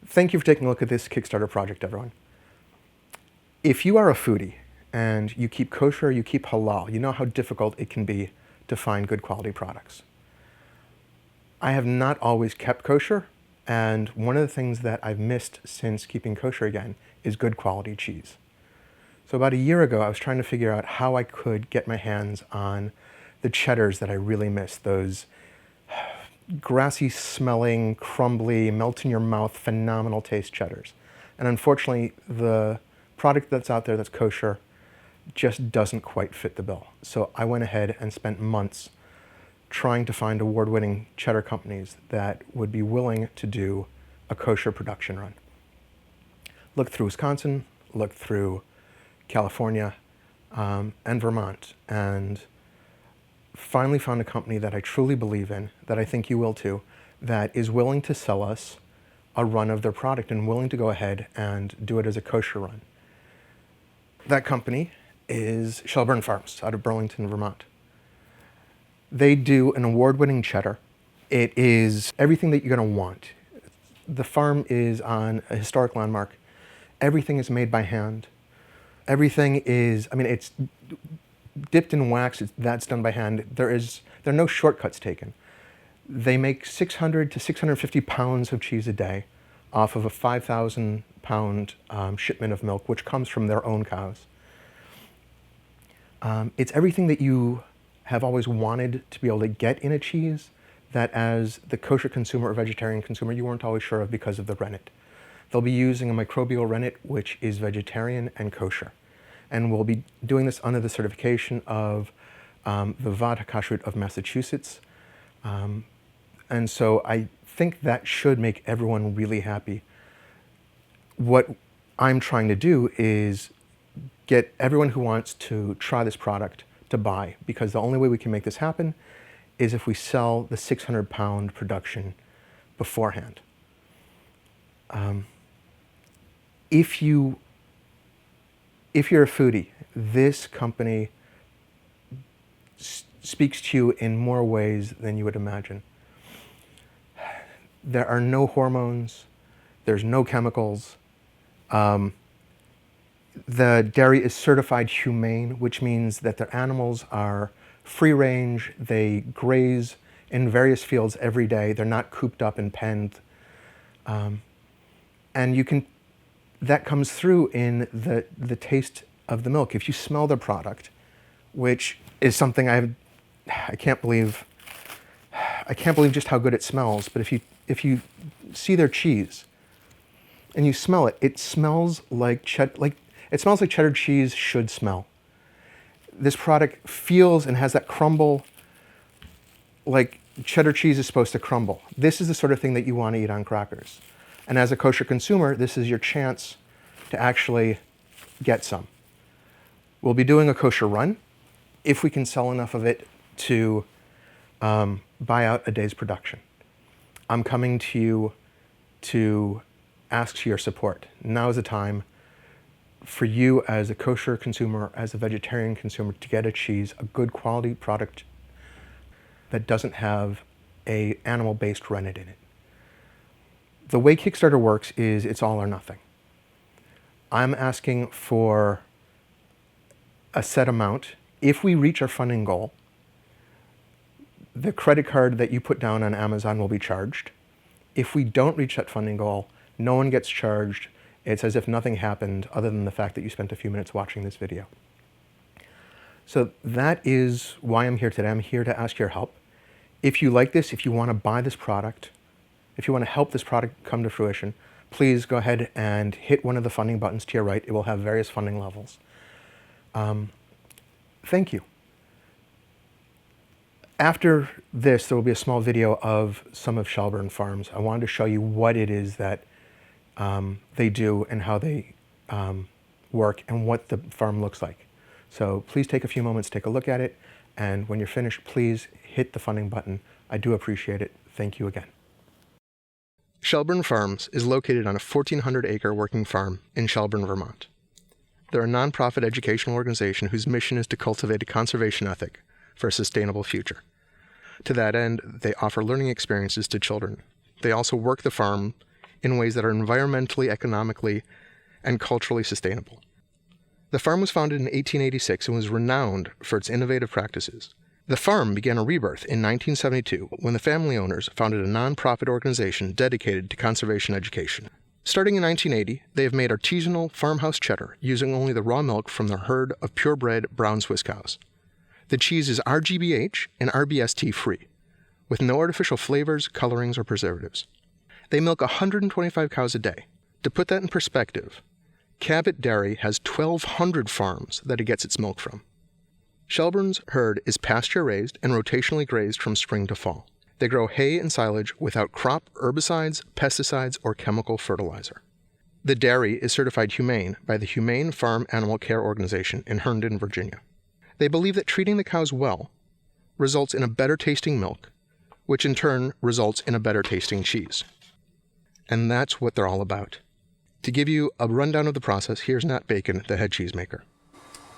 Thank you for taking a look at this Kickstarter project, everyone. If you are a foodie and you keep kosher, you keep halal, you know how difficult it can be to find good quality products. I have not always kept kosher, and one of the things that I've missed since keeping kosher again is good quality cheese. So about a year ago, I was trying to figure out how I could get my hands on the cheddars that I really miss, those grassy smelling, crumbly, melt in your mouth, phenomenal taste cheddars. And unfortunately, the product that's out there that's kosher just doesn't quite fit the bill. So I went ahead and spent months trying to find award-winning cheddar companies that would be willing to do a kosher production run. Looked through Wisconsin, looked through California, and Vermont, and finally found a company that I truly believe in, that I think you will too, that is willing to sell us a run of their product and willing to go ahead and do it as a kosher run. That company is Shelburne Farms out of Burlington, Vermont. They do an award-winning cheddar. It is everything that you're going to want. The farm is on a historic landmark. Everything is made by hand. Everything is, it's dipped in wax, that's done by hand. There are no shortcuts taken. They make 600 to 650 pounds of cheese a day off of a 5,000 pound shipment of milk, which comes from their own cows. It's everything that you have always wanted to be able to get in a cheese that as the kosher consumer or vegetarian consumer, you weren't always sure of because of the rennet. They'll be using a microbial rennet, which is vegetarian and kosher. And we'll be doing this under the certification of the Vaad HaKashrut of Massachusetts. And so I think that should make everyone really happy. What I'm trying to do is get everyone who wants to try this product to buy, because the only way we can make this happen is if we sell the 600-pound production beforehand. If you're a foodie, this company speaks to you in more ways than you would imagine. There are no hormones, there's no chemicals. The dairy is certified humane, which means that their animals are free range, they graze in various fields every day, they're not cooped up and penned. And that comes through in the taste of the milk. If you smell the product, which is something I can't believe just how good it smells, but if you see their cheese and you smell it, it smells like cheddar cheese should smell. This product feels and has that crumble like cheddar cheese is supposed to crumble. This is the sort of thing that you want to eat on crackers. And as a kosher consumer, this is your chance to actually get some. We'll be doing a kosher run if we can sell enough of it to buy out a day's production. I'm coming to you to ask for your support. Now is the time for you as a kosher consumer, as a vegetarian consumer, to get a cheese, a good quality product that doesn't have an animal-based rennet in it. The way Kickstarter works is it's all or nothing. I'm asking for a set amount. If we reach our funding goal, the credit card that you put down on Amazon will be charged. If we don't reach that funding goal, no one gets charged. It's as if nothing happened other than the fact that you spent a few minutes watching this video. So that is why I'm here today. I'm here to ask your help. If you like this, if you want to buy this product, if you want to help this product come to fruition, please go ahead and hit one of the funding buttons to your right. It will have various funding levels. Thank you. After this, there will be a small video of some of Shelburne Farms. I wanted to show you what it is that they do and how they work and what the farm looks like. So please take a few moments, take a look at it, and when you're finished, please hit the funding button. I do appreciate it. Thank you again. Shelburne Farms is located on a 1,400-acre working farm in Shelburne, Vermont. They're a nonprofit educational organization whose mission is to cultivate a conservation ethic for a sustainable future. To that end, they offer learning experiences to children. They also work the farm in ways that are environmentally, economically, and culturally sustainable. The farm was founded in 1886 and was renowned for its innovative practices. The farm began a rebirth in 1972 when the family owners founded a non-profit organization dedicated to conservation education. Starting in 1980, they have made artisanal farmhouse cheddar using only the raw milk from their herd of purebred brown Swiss cows. The cheese is RGBH and RBST free, with no artificial flavors, colorings, or preservatives. They milk 125 cows a day. To put that in perspective, Cabot Dairy has 1,200 farms that it gets its milk from. Shelburne's herd is pasture-raised and rotationally grazed from spring to fall. They grow hay and silage without crop herbicides, pesticides, or chemical fertilizer. The dairy is certified humane by the Humane Farm Animal Care Organization in Herndon, Virginia. They believe that treating the cows well results in a better tasting milk, which in turn results in a better tasting cheese. And that's what they're all about. To give you a rundown of the process, here's Nat Bacon, the head cheesemaker.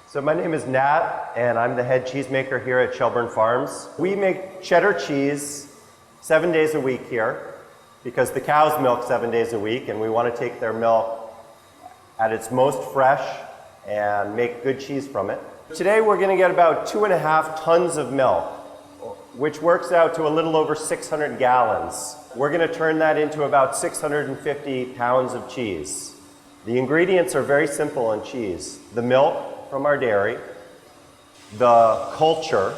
So my name is Nat, and I'm the head cheesemaker here at Shelburne Farms. We make cheddar cheese 7 days a week here because the cows milk 7 days a week, and we want to take their milk at its most fresh and make good cheese from it. Today we're going to get about 2.5 tons of milk, which works out to a little over 600 gallons. We're going to turn that into about 650 pounds of cheese. The ingredients are very simple in cheese. The milk from our dairy, the culture,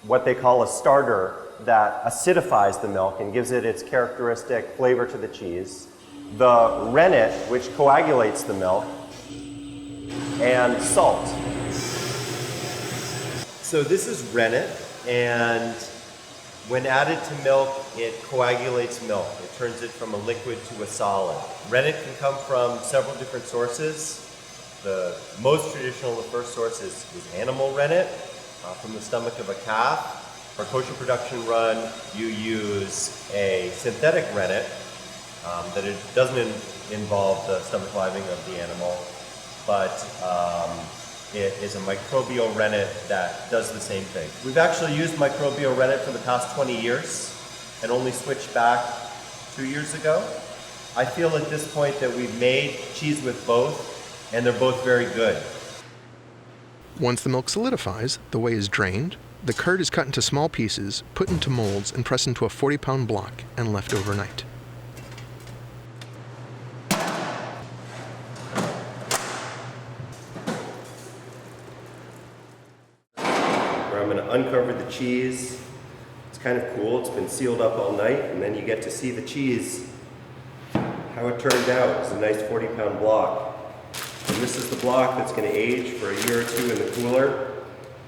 what they call a starter that acidifies the milk and gives it its characteristic flavor to the cheese, the rennet, which coagulates the milk, and salt. So this is rennet, and when added to milk, it coagulates milk. It turns it from a liquid to a solid. Rennet can come from several different sources. The most traditional, the first source is animal rennet from the stomach of a calf. For kosher production run, you use a synthetic rennet that it doesn't involve the stomach lining of the animal, but it is a microbial rennet that does the same thing. We've actually used microbial rennet for the past 20 years and only switched back 2 years ago. I feel at this point that we've made cheese with both, and they're both very good. Once the milk solidifies, the whey is drained, the curd is cut into small pieces, put into molds, and pressed into a 40-pound block and left overnight. Where I'm going to uncover the cheese. It's kind of cool. It's been sealed up all night, and then you get to see the cheese. How it turned out is a nice 40-pound block. And this is the block that's going to age for a year or two in the cooler,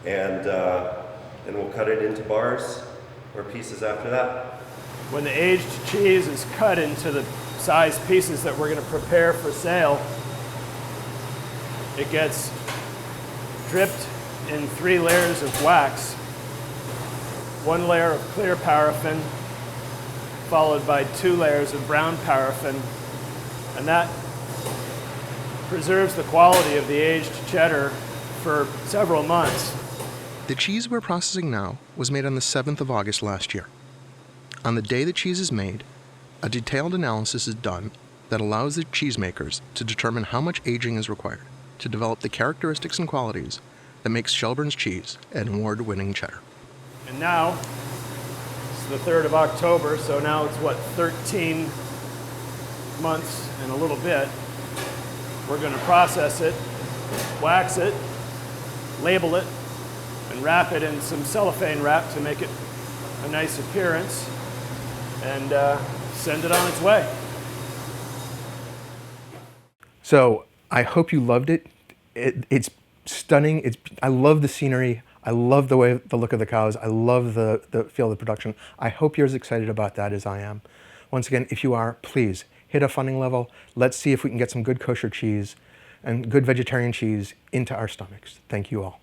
and then we'll cut it into bars or pieces after that. When the aged cheese is cut into the size pieces that we're going to prepare for sale, it gets dripped in 3 layers of wax. 1 layer of clear paraffin, followed by 2 layers of brown paraffin, and that preserves the quality of the aged cheddar for several months. The cheese we're processing now was made on the 7th of August last year. On the day the cheese is made, a detailed analysis is done that allows the cheesemakers to determine how much aging is required to develop the characteristics and qualities that makes Shelburne's cheese an award-winning cheddar. And now, it's the 3rd of October, so now it's 13 months and a little bit. We're going to process it, wax it, label it, and wrap it in some cellophane wrap to make it a nice appearance, and send it on its way. So I hope you loved it. It's stunning. I love the scenery. I love the look of the cows. I love the feel of the production. I hope you're as excited about that as I am. Once again, if you are, please hit a funding level. Let's see if we can get some good kosher cheese and good vegetarian cheese into our stomachs. Thank you all.